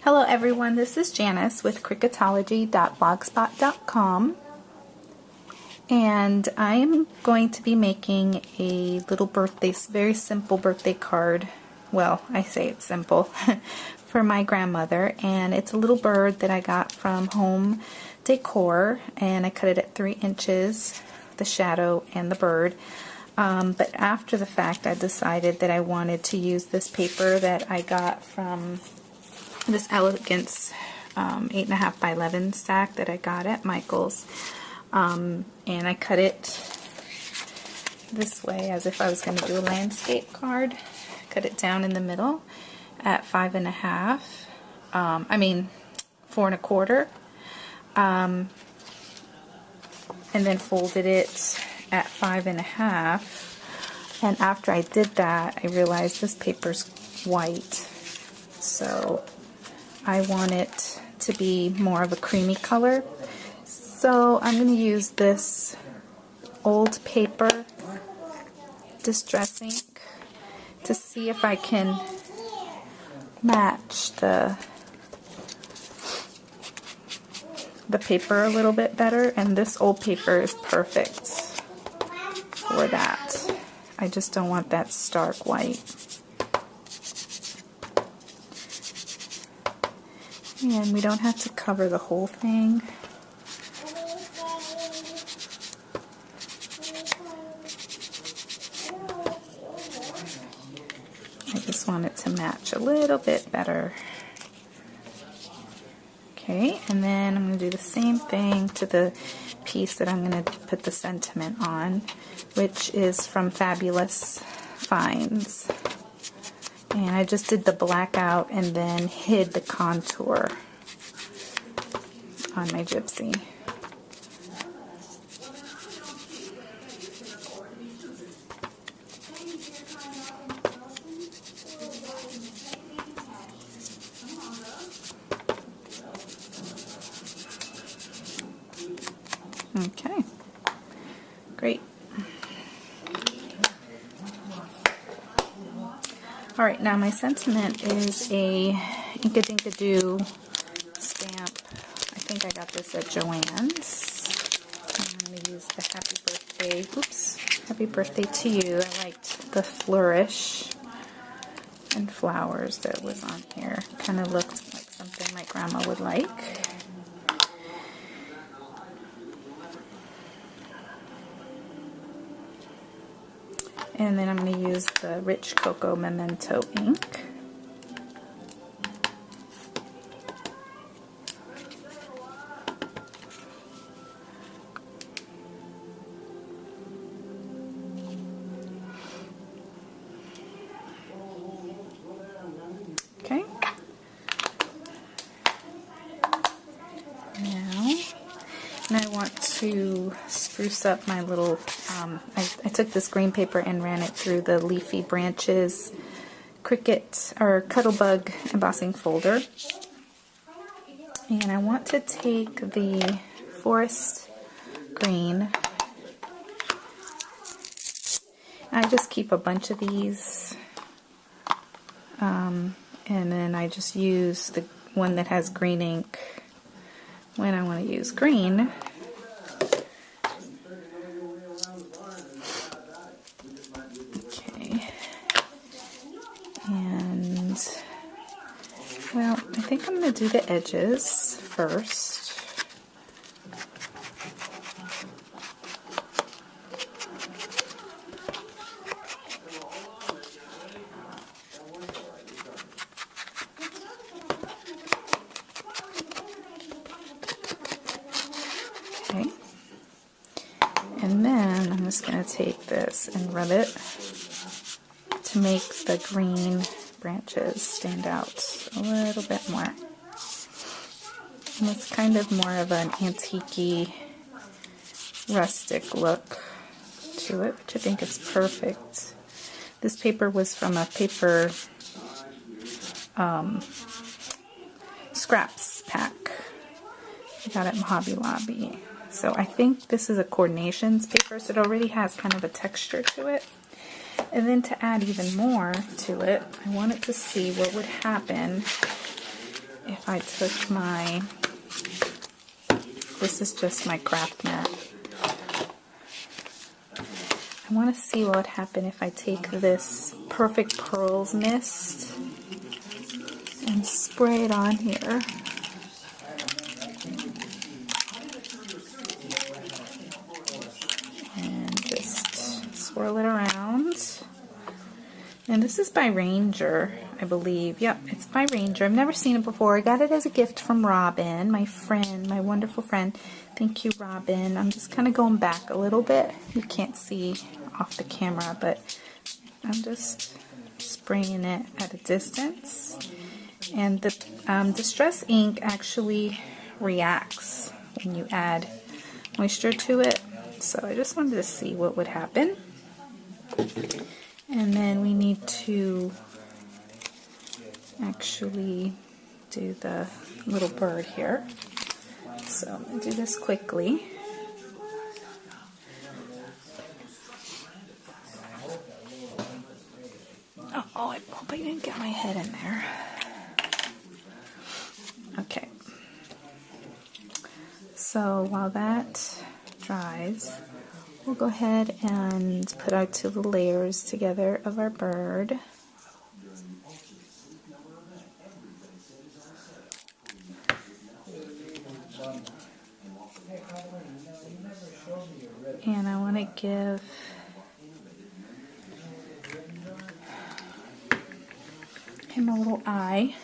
Hello everyone, this is Janice with cricketology.blogspot.com, and I'm going to be making a little very simple birthday card. Well, I say it's simple for my grandmother, and it's a little bird that I got from Home Decor, and I cut it at 3 inches, the shadow and the bird. But after the fact, I decided that I wanted to use this paper that I got from this Elegance 8.5 by 11 stack that I got at Michael's, and I cut it this way as if I was going to do a landscape card. Cut it down in the middle at 5.5, 4.25, and then folded it at 5.5. And after I did that, I realized this paper's white, so I want it to be more of a creamy color. So I'm going to use this old paper, Distress ink, to see if I can match the paper a little bit better, and this old paper is perfect for that. I just don't want that stark white. And we don't have to cover the whole thing. I just want it to match a little bit better. Okay, and then I'm going to do the same thing to the piece that I'm going to put the sentiment on, which is from Fabulous Finds. And I just did the black out and then hid the contour on my gypsy. Okay, great. Alright, now my sentiment is a Ink-a-Dink-a-Doo stamp. I think I got this at Joann's. I'm going to use the happy birthday to you. I liked the flourish and flowers that was on here. Kind of looked like something my grandma would like. And then I'm going to use the Rich Cocoa Memento ink. Okay. Now, and I want to spruce up my little, I took this green paper and ran it through the Leafy Branches Cuttlebug embossing folder. And I want to take the forest green. I just keep a bunch of these, and then I just use the one that has green ink when I want to use green. Okay, and well, I think I'm going to do the edges first. Okay, and then I'm just going to take this and rub it to make the green branches stand out a little bit more. And it's kind of more of an antique-y, rustic look to it, which I think is perfect. This paper was from a paper scraps pack I got at Hobby Lobby. So I think this is a coordinations paper, so it already has kind of a texture to it. And then to add even more to it, I wanted to see what would happen if I took my, this is just my craft mat. I want to see what would happen if I take this Perfect Pearls mist and spray it on here. And just swirl it around. And this is by Ranger, I believe. Yep, it's by Ranger. I've never seen it before. I got it as a gift from Robin, my friend, my wonderful friend. Thank you, Robin. I'm just kind of going back a little bit. You can't see off the camera, but I'm just spraying it at a distance. And the Distress ink actually reacts when you add moisture to it. So I just wanted to see what would happen. And then we need to actually do the little bird here. So I'm going to do this quickly. Oh, I hope I didn't get my head in there. Okay. So while that dries, we'll go ahead and put our two little layers together of our bird. And I want to give him a little eye.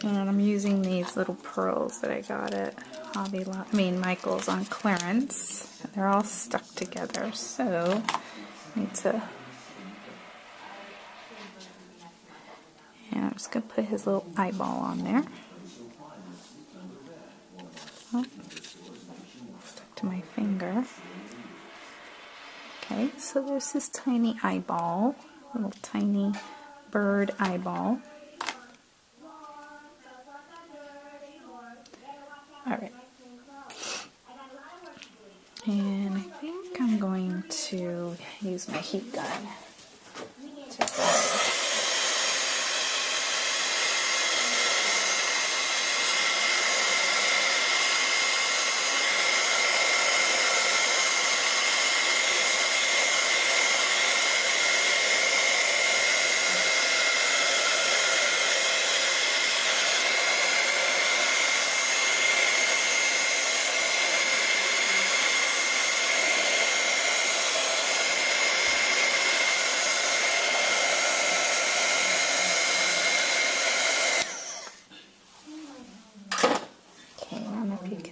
And I'm using these little pearls that I got at Michael's on clearance. They're all stuck together, so I need to. And I'm just going to put his little eyeball on there. Oh, stuck to my finger. Okay, so there's this tiny eyeball, little tiny bird eyeball. Alright. And I think I'm going to use my heat gun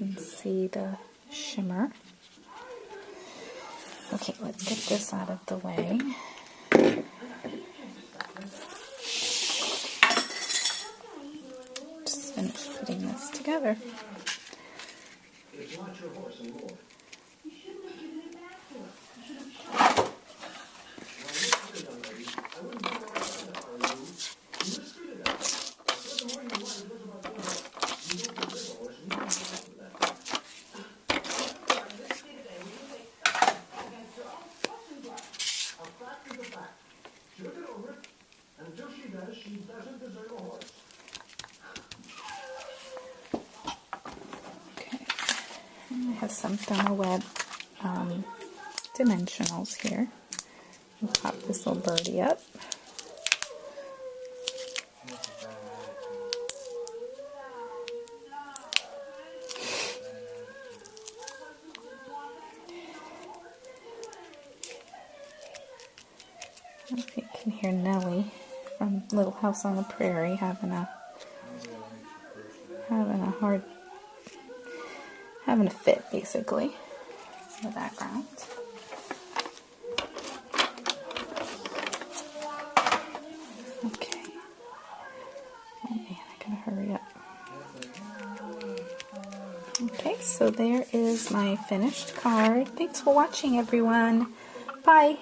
to see the shimmer. Okay, let's get this out of the way. Just finished putting this together. I have some thermal web dimensionals here. I'll pop this little birdie up. I don't know if you can hear Nellie from Little House on the Prairie having a fit, basically, in the background. Okay. Oh man, I gotta hurry up. Okay, so there is my finished card. Thanks for watching, everyone. Bye.